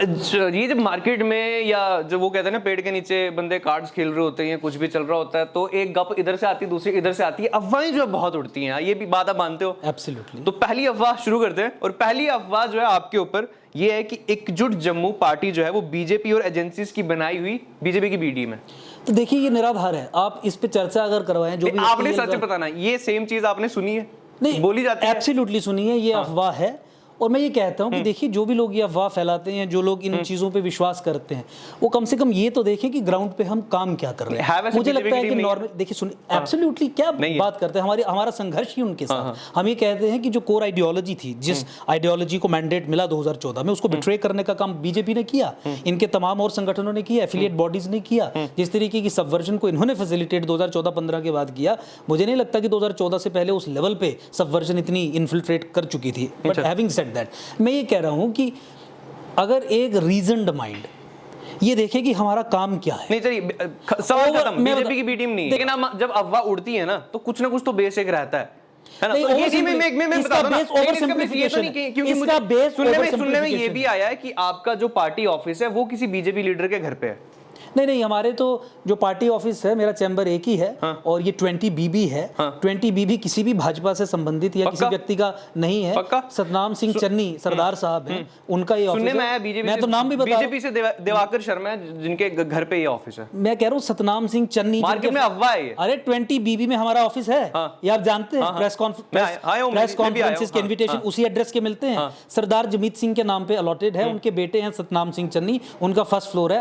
ये जब मार्केट में या जो वो कहते हैं ना, पेड़ के नीचे बंदे कार्ड्स खेल रहे होते हैं, कुछ भी चल रहा होता है, तो एक गप इधर से आती है, दूसरी इधर से आती है, अफवाहें जो है बहुत उड़ती हैं। ये भी बात आप मानते हो? एब्सोल्युटली। तो पहली अफवाह शुरू करते हैं, और पहली अफवाह जो है आपके ऊपर ये है कि एकजुट जम्मू पार्टी जो है वो बीजेपी और एजेंसीज की बनाई हुई बीजेपी की बी टीम है। तो देखिए ये निराधार है, आप इस पे चर्चा अगर करवाएं, जो भी आपने सच बताना, ये सेम चीज आपने सुनी है? नहीं, बोली जाती है, एब्सोल्युटली सुनी है, ये अफवाह है। और मैं ये कहता हूं कि देखिए जो भी लोग ये अफवाह फैलाते हैं, जो लोग इन चीजों पे विश्वास करते हैं, वो कम से कम ये तो देखें कि ग्राउंड पे हम काम क्या कर रहे हैं। मुझे लगता है कि नॉर्मल, देखिए सुनिए, एब्सोल्युटली क्या बात करते हैं, हमारा संघर्ष ही उनके साथ। हम ये कहते हैं कि जो कोर आइडियोलॉजी थी, जिस आइडियोलॉजी को मैंडेट मिला 2014 में, उसको बिट्रे करने का काम बीजेपी ने किया, इनके तमाम और संगठनों ने किया, एफिलिएट बॉडीज ने किया। जिस तरीके की सबवर्जन को इन्होंने फैसिलिटेट 2014-15 के बाद किया, मुझे नहीं लगता कि 2014 से पहले उस लेवल पे सबवर्जन इतनी इन्फिल्ट्रेट कर चुकी थी। बट हैविंग सेड दैट, मैं ये कह रहा हूं कि अगर एक रीजनड माइंड ये देखे कि हमारा काम क्या है। नहीं चलिए, सवाल खत्म, बीजेपी की बी टीम नहीं, लेकिन जब अफवाह उड़ती है ना, तो कुछ ना कुछ तो बेस एक रहता है ना। तो ये मैं बता दूं ना, क्योंकि मुझे सुनने में ये भी आया है कि आपका जो पार्टी ऑफिस है वो किसी बीजेपी लीडर के घर पे है। नहीं, हमारे तो जो पार्टी ऑफिस है, मेरा चैम्बर एक ही है। हाँ। और ये 20 बीबी है। हाँ। 20 बीबी किसी भी भाजपा से संबंधित या किसी व्यक्ति का नहीं है। सतनाम सिंह चन्नी सरदार साहब हैं, उनका ये ऑफिस है। मैं तो नाम भी बता, बीजेपी से दिवाकर शर्मा जिनके घर पे ये ऑफिस है। मैं कह रहा हूँ सतनाम सिंह चन्नी, मार्केट में अफवाह है। अरे 20 बीबी में हमारा ऑफिस है। ये आप जानते हैं। प्रेस कॉन्फ्रेंस के इन्विटेशन उसी एड्रेस के मिलते हैं। सरदार जमीत सिंह के नाम पे अलॉटेड है, उनके बेटे हैं सतनाम सिंह चन्नी, उनका फर्स्ट फ्लोर है।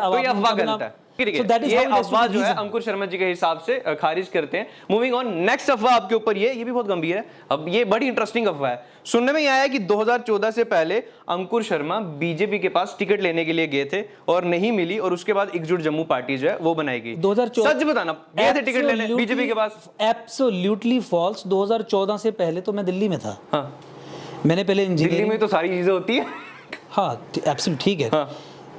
ये अफवाह जो है अंकुर शर्मा जी के हिसाब से खारिज करते हैं। मूविंग ऑन, नेक्स्ट अफवाह आपके ऊपर ये भी बहुत गंभीर है। अब ये बड़ी इंटरेस्टिंग अफवाह है। सुनने में आया है कि 2014 से पहले अंकुर शर्मा बीजेपी के पास टिकट लेने के लिए गए थे और नहीं मिली, और उसके बाद एकजुट जम्मू पार्टी जो है वो बनाई गई। 2014 सच बताना, गए थे टिकट लेने बीजेपी के पास? Absolutely false. 2014 से पहले तो मैं दिल्ली में था। हाँ। मैंने पहले इंजीनियरिंग, दिल्ली में तो सारी चीजें होती है। हाँ एब्सोल्युटली ठीक है। हाँ।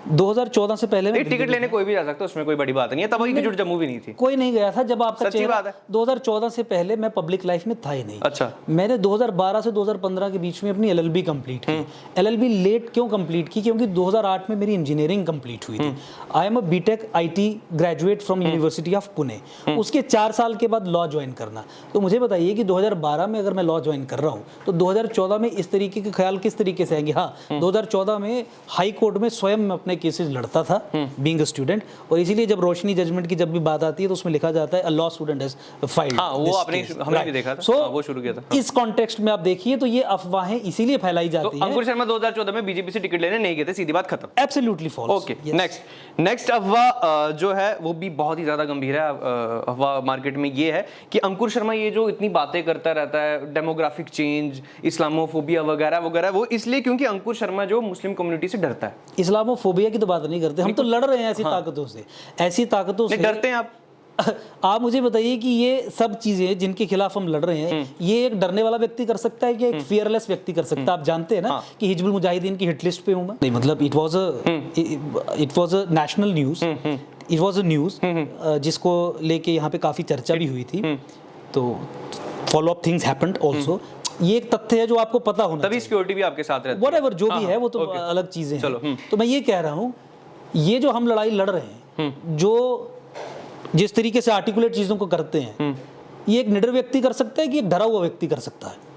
2014 से पहले में टिकट लेने कोई भी जा सकता है, उसमें कोई बड़ी बात नहीं है। तब एकजुट जम्मू भी नहीं थी, कोई नहीं गया था। जब आपका सच्ची बात है, 2014 से पहले मैं पब्लिक लाइफ में था ही नहीं। अच्छा। मैंने 2012 से 2015 के बीच में अपनी LLB कंप्लीट की। LLB लेट क्यों कंप्लीट की? क्योंकि 2008 में मेरी इंजीनियरिंग कंप्लीट हुई थी। I am a BTech IT graduate from university of Pune. उसके 4 साल के बाद लॉ ज्वाइन करना। तो मुझे बताइए कि 2012 में अगर मैं लॉ ज्वाइन कर रहा हूँ, तो 2014 में इस तरीके के ख्याल किस तरीके से आएंगे? हाँ, 2014 में हाई कोर्ट में स्वयं मैं अपने केसेस लड़ता था बीइंग अ स्टूडेंट, और इसीलिए जब रोशनी जजमेंट की जब भी बात आती है तो उसमें लिखा जाता है a law student has filed. हां, वो आपने हमने भी देखा था, वो शुरू किया था। इस कॉन्टेक्स्ट में आप देखिए तो ये अफवाहें इसीलिए फैलाई जाती हैं। अंकुर शर्मा 2014 में बीजेपी से टिकट लेने नहीं गए थे, सीधी बात खत्म। Absolutely false. ओके, नेक्स्ट अफवाह जो है वो भी बहुत ही ज्यादा गंभीर है। अफवाह मार्केट में ये है कि अंकुर शर्मा ये जो इतनी बातें करता रहता है, डेमोग्राफिक चेंज, इस्लामोफोबिया वगैरह वगैरह, वो इसलिए क्योंकि अंकुर शर्मा जो मुस्लिम कम्युनिटी से डरता है। इस्लामोफोबिया की तो बात नहीं करते हम, तो लड़ रहे हैं ऐसी ताकतों से, ऐसी ताकतों से डरते हैं आप। आप मुझे बताइए कि ये सब चीजें जिनके खिलाफ हम लड़ रहे हैं, ये एक डरने वाला व्यक्ति कर सकता है कि एक फियरलेस व्यक्ति कर सकता है? आप जानते हैं ना कि हिजबुल मुजाहिदीन की हिट लिस्ट पे हूं मैं। नहीं मतलब it was a national news, it was a news जिसको लेके यहाँ पे काफी चर्चा भी हुई थी। तो follow up things happened also. ये एक तथ्य है जो आपको पता होना, तभी सिक्योरिटी भी आपके साथ रहती है। व्हाटएवर जो भी है वो तो अलग चीजें हैं। तो मैं ये कह रहा हूँ, ये जो हम लड़ाई लड़ रहे हैं, जो जिस तरीके से आर्टिकुलेट चीज़ों को करते हैं, ये एक निडर व्यक्ति कर सकता है कि एक डरा हुआ व्यक्ति कर सकता है?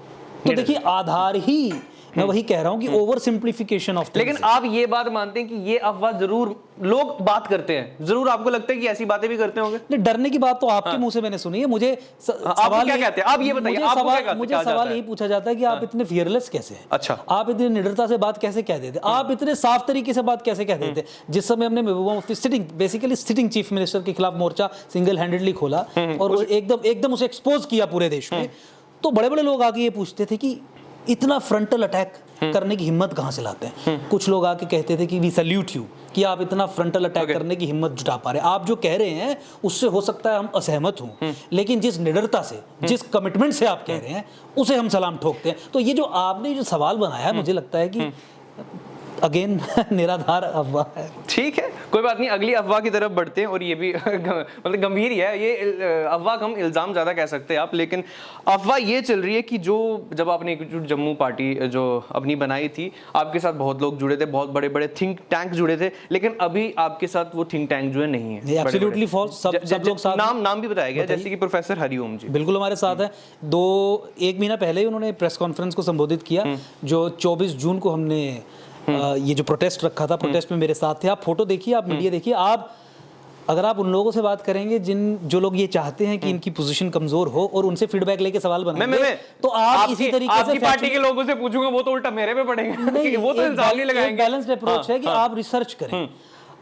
तो देखिए आधार ही, मैं वही कह रहा हूं कि ओवर सिंप्लीफिकेशन ऑफ। लेकिन आप ये बात मानते हैं कि ये अफवाह जरूर लोग बात करते हैं, जरूर आपको लगता है कि ऐसी बातें भी करते होंगे? नहीं, डरने की बात तो आपके मुंह से मैंने सुनी है। मुझे सवाल क्या कहते हैं आप ये बताइए, आपको क्या कहते हैं? मुझे सवाल यही पूछा जाता है कि आप इतने फियरलेस कैसे हैं? अच्छा, आप इतनी निडरता से बात कैसे कह देते? आप इतने साफ तरीके से बात कैसे कह देते? जिस समय हमने Mehbooba Mufti basically sitting chief minister के खिलाफ मोर्चा सिंगल हैंडेडली खोला और एकदम उसे एक्सपोज किया पूरे देश में, तो बड़े बड़े लोग आके ये पूछते थे कि इतना फ्रंटल अटैक करने की हिम्मत कहां से लाते हैं? कुछ लोग आके कहते थे कि वी सैल्यूट यू, कि आप इतना फ्रंटल अटैक करने की हिम्मत जुटा पा रहे हैं। आप जो कह रहे हैं उससे हो सकता है हम असहमत हों, लेकिन जिस निडरता से, जिस कमिटमेंट से आप कह रहे हैं, उसे हम सलाम ठोकते हैं। तो ये जो आपने जो सवाल बनाया है, मुझे लगता है कि अगेन निराधार अफवाह है। ठीक है, कोई बात नहीं, अगली अफवाह की तरफ बढ़ते हैं। और ये भी मतलब गंभीर ही है ये अफवाह, हम इल्ज़ाम ज़्यादा कह सकते हैं आप, लेकिन अफवाह ये चल रही है कि जो जब आपने एकजुट जम्मू पार्टी जो अपनी बनाई थी, आपके साथ बहुत लोग जुड़े थे, बहुत बड़े बड़े थिंक टैंक जुड़े थे, लेकिन अभी आपके साथ वो थिंक टैंक जो है नहीं है। Absolutely false. सब लोग साथ, नाम भी बताया गया, जैसे कि प्रोफेसर हरिओम जी बिल्कुल हमारे साथ है। एक महीना पहले ही उन्होंने प्रेस कॉन्फ्रेंस को संबोधित किया, जो 24 जून को हमने ये जो प्रोटेस्ट रखा था, प्रोटेस्ट में मेरे साथ थे। आप फोटो देखिए, आप मीडिया देखिए, आप अगर आप उन लोगों से बात करेंगे जो लोग ये चाहते हैं कि इनकी पोजीशन कमजोर हो और उनसे फीडबैक लेके सवाल बनाएंगे, तो आप इसी तरीके से आपकी पार्टी के लोगों से पूछूंगा, वो तो उल्टा मेरे पे पड़ेंगे। वो तो इल्जाम नहीं लगाएंगे। बैलेंस्ड अप्रोच है कि आप रिसर्च करें।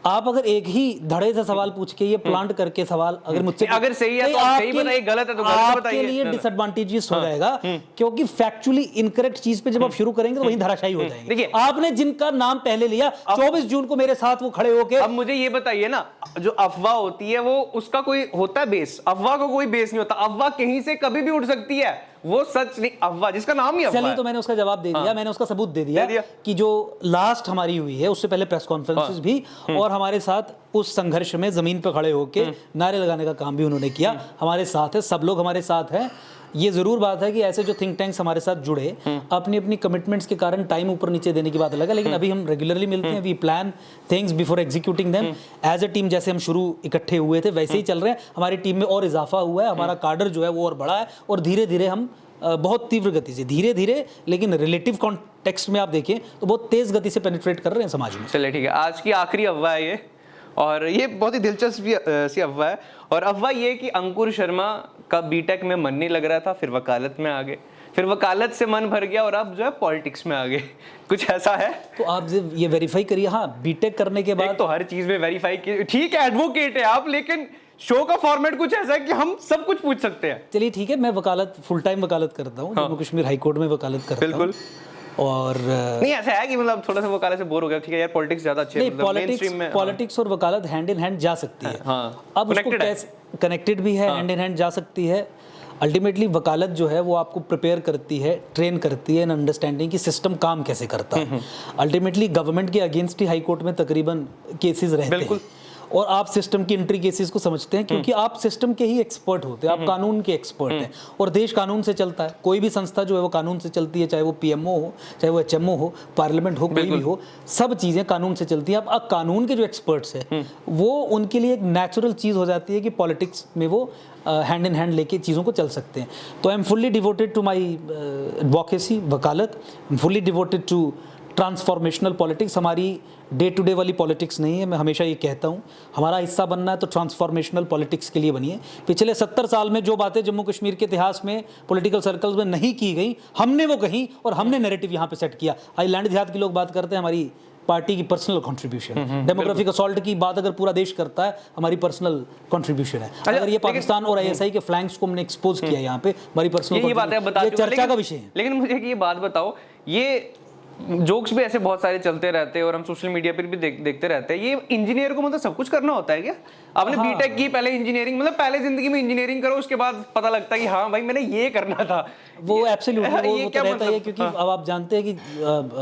आप अगर एक ही धड़े से सवाल पूछ के ये प्लांट करके सवाल अगर मुझसे अगर सही है तो आप सही बताइए, गलत है तो गलत बताइए। आपके लिए डिसएडवांटेजेस हो जाएगा, क्योंकि फैक्चुअली इनकरेक्ट चीज पे जब आप शुरू करेंगे तो वहीं धराशायी हो जाएंगे। देखिए, आपने जिनका नाम पहले लिया 24 जून को मेरे साथ वो खड़े होके, अब मुझे ये बताइए ना, जो अफवाह होती है वो उसका कोई होता है बेस, अफवाह का कोई बेस नहीं होता। अफवाह कहीं से कभी भी उड़ सकती है, वो सच नहीं, अफवाह जिसका नाम ही अफवाह। चलिए, तो मैंने उसका जवाब दे दिया, मैंने उसका सबूत दे दिया कि जो लास्ट हमारी हुई है, उससे पहले प्रेस कॉन्फ्रेंसेस भी, और हमारे साथ उस संघर्ष में जमीन पर खड़े होके नारे लगाने का काम भी उन्होंने किया। हमारे साथ है, सब लोग हमारे साथ हैं। ये जरूर बात है कि ऐसे जो थिंक टैंक्स हमारे साथ जुड़े, अपनी अपनी कमिटमेंट्स के कारण टाइम ऊपर नीचे देने की बात अलग है, लेकिन अभी हम रेगुलरली मिलते हैं। We plan things before executing them as a team. जैसे हम शुरू इकट्ठे हुए थे वैसे ही चल रहे हैं। हमारी टीम में और इजाफा हुआ है, हमारा कार्डर जो है वो और बड़ा है, और धीरे धीरे हम बहुत तीव्र गति से, धीरे धीरे लेकिन रिलेटिव कॉन्टेक्स्ट में आप देखें तो बहुत तेज गति से पेनिट्रेट कर रहे हैं समाज में। चलिए ठीक है, आज की आखिरी अफवाह है ये, और ये बहुत ही दिलचस्प सी अफवाह है। और अफवाह ये कि अंकुर शर्मा का बीटेक में मन नहीं लग रहा था, फिर वकालत में आ गए, फिर वकालत से मन भर गया और अब जो है पॉलिटिक्स में आ गए। कुछ ऐसा है? तो आप ये वेरीफाई करिए। हाँ, बीटेक करने के बाद तो हर चीज में वेरीफाई की, ठीक है एडवोकेट है आप, लेकिन शो का फॉर्मेट कुछ ऐसा है कि हम सब कुछ पूछ सकते हैं। चलिए ठीक है, मैं वकालत फुल टाइम वकालत करता हूँ, जम्मू कश्मीर हाई कोर्ट में वकालत करता हूँ। बिल्कुल। और नहीं ऐसा है कि मतलब थोड़ा सा वकालत से बोर हो गया, ठीक है यार पॉलिटिक्स ज्यादा अच्छे है। पॉलिटिक्स और वकालत हैंड इन हैंड जा सकती है। अब उसको कैसे कनेक्टेड भी है, हैंड इन हैंड जा सकती है। अल्टीमेटली वकालत जो है वो आपको प्रिपेयर करती है, ट्रेन करती है इन अंडरस्टैंडिंग कि सिस्टम काम कैसे करता है। अल्टीमेटली गवर्नमेंट के अगेंस्ट ही हाई कोर्ट में तकरीबन केसेस रहते हैं, और आप सिस्टम की एंट्री केसेस को समझते हैं, क्योंकि आप सिस्टम के ही एक्सपर्ट होते हैं, आप कानून के एक्सपर्ट हैं, और देश कानून से चलता है। कोई भी संस्था जो है वो कानून से चलती है, चाहे वो पीएमओ हो, चाहे वो एचएमओ हो, पार्लियामेंट हो, कोई भी हो, सब चीज़ें कानून से चलती हैं। अब कानून के जो एक्सपर्ट्स हैं वो उनके लिए एक नेचुरल चीज़ हो जाती है कि पॉलिटिक्स में वो हैंड इन हैंड लेके चीज़ों को चल सकते हैं। तो I am fully devoted to my advocacy, वकालत, fully devoted to transformational politics. हमारी डे टू डे वाली पॉलिटिक्स नहीं है। मैं हमेशा ये कहता हूँ, हमारा हिस्सा बनना है तो ट्रांसफॉर्मेशनल पॉलिटिक्स के लिए बनिए। पिछले 70 साल में जो बातें जम्मू कश्मीर के इतिहास में पॉलिटिकल सर्कल्स में नहीं की गई, हमने वो कही और हमने नैरेटिव यहाँ पे सेट किया। आई लैंड देहात के लोग बात करते हैं हमारी पार्टी की पर्सनल कंट्रीब्यूशन, डेमोग्राफिक असॉल्ट की बात अगर पूरा देश करता है, हमारी पर्सनल कंट्रीब्यूशन है। अगर ये पाकिस्तान और आईएसआई के फ्लैंक्स को हमने एक्सपोज किया यहाँ पे, हमारी पर्सनल, ये चर्चा का विषय है। लेकिन मुझे ये बात बताओ, ये जोक्स भी ऐसे बहुत सारे चलते रहते हैं और हम सोशल मीडिया पर भी देखते रहते हैं, ये इंजीनियर को मतलब सब कुछ करना होता है क्या? आपने बीटेक की, पहले इंजीनियरिंग, मतलब पहले जिंदगी में इंजीनियरिंग करो, उसके बाद पता लगता है कि हाँ भाई मैंने ये करना था। वो एब्सोल्युटली वो तो रहता है, क्योंकि अब आप जानते हैं कि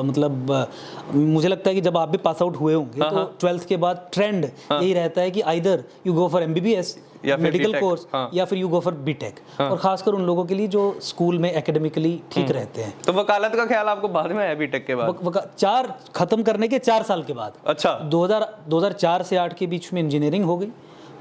मतलब मुझे लगता है कि जब आप भी पास आउट हुए होंगे तो 12th के बाद ट्रेंड यही रहता है कि either you go for MBBS medical course या फिर यू गो फॉर बीटेक, और खासकर उन लोगों के लिए जो स्कूल में एकेडमिकली ठीक रहते हैं। तो वकालत का ख्याल आपको बाद में आया बीटेक के बाद? 4 खत्म करने के 4 साल के बाद। अच्छा। 2004 से 8 के बीच में इंजीनियरिंग हो गई,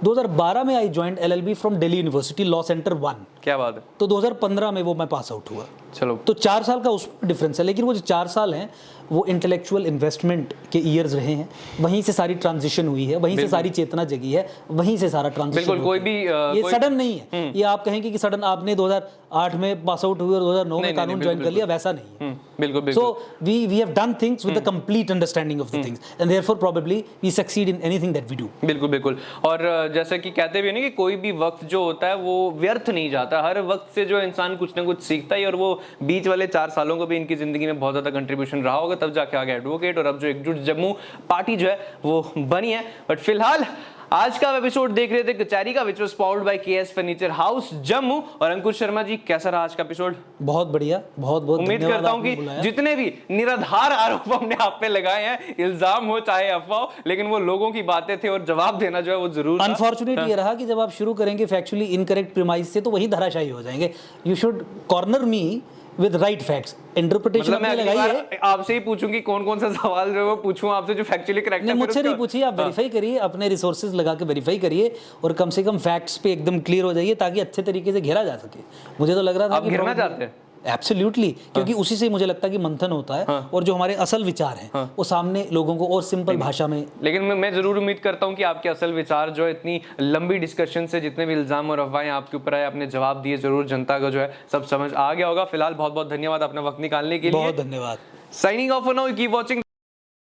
2012 में I joined LLB from Delhi university law centre 1। क्या बात है। तो 2015 में वो मैं पास आउट हुआ। चलो, तो 4 साल का उसमें डिफरेंस है, लेकिन वो जो 4 साल हैं वो इंटेलेक्चुअल इन्वेस्टमेंट के ईयर्स रहे हैं। वहीं से सारी ट्रांजिशन हुई है, वहीं से सारी चेतना जगी है, वहीं से सारा ट्रांजिशन। बिल्कुल, कोई भी ये सडन नहीं है। ये आप कहेंगे कि सडन आपने 2008 में पास आउट हुए और 2009 में कानून ज्वाइन कर लिया, वैसा नहीं है। बिल्कुल बिल्कुल। So we have done things with a complete understanding of the things, and therefore probably we succeed in anything that we do. बिल्कुल बिल्कुल। और जैसे कि कहते भी है ना कि कोई भी वक्त जो होता है वो व्यर्थ नहीं जाता, हर वक्त से जो इंसान कुछ ना कुछ सीखता है, और वो बीच वाले 4 सालों को भी इनकी जिंदगी में बहुत ज्यादा कंट्रीब्यूशन रहा होगा, तब जाके आगे एडवोकेट और अब जो एकजुट जम्मू पार्टी जो है वो बनी है। बट फिलहाल आज का एपिसोड देख रहे थे कचहरी का, which was powered by KS furniture house Jammu. और अंकुश शर्मा जी, कैसा रहा आज का एपिसोड? बहुत बढ़िया, बहुत बहुत उम्मीद करता हूं कि जितने भी निराधार आरोप हमने आप पे लगाए हैं, इल्जाम हो चाहे अफवाह हो, लेकिन वो लोगों की बातें थे और जवाब देना जो है वो जरूर। अनफॉर्चुनेट ये रहा कि जब आप शुरू करेंगे फैक्चुअली इनकरेक्ट प्रीमाइस से तो वही धराशायी हो जाएंगे। You should corner me with right facts. Interpretation मतलब मैं अगली बार आपसे ही पूछूंगी कौन कौन सा सवाल जो है वो पूछूं आपसे जो फैक्चुअली करेक्ट है। मुझसे नहीं पूछिए, आप वेरीफाई करिए, अपने रिसोर्सेज लगा के वेरीफाई करिए और कम से कम फैक्ट्स पे एकदम क्लियर हो जाइए ताकि अच्छे तरीके से घेरा जा सके। मुझे तो लग रहा था आप घेरना चाहते हैं। एब्सोल्युटली, क्योंकि उसी से मुझे लगता है कि मंथन होता है और जो हमारे असल विचार हैं वो सामने लोगों को और सिंपल भाषा में। लेकिन मैं जरूर उम्मीद करता हूं कि आपके असल विचार जो है, इतनी लंबी डिस्कशन से जितने भी इल्जाम और अफवाहें आपके ऊपर आए, आपने जवाब दिए, जरूर जनता को जो है सब समझ आ गया होगा। फिलहाल बहुत बहुत धन्यवाद अपना वक्त निकालने के लिए। बहुत धन्यवाद। Signing off now, keep watching.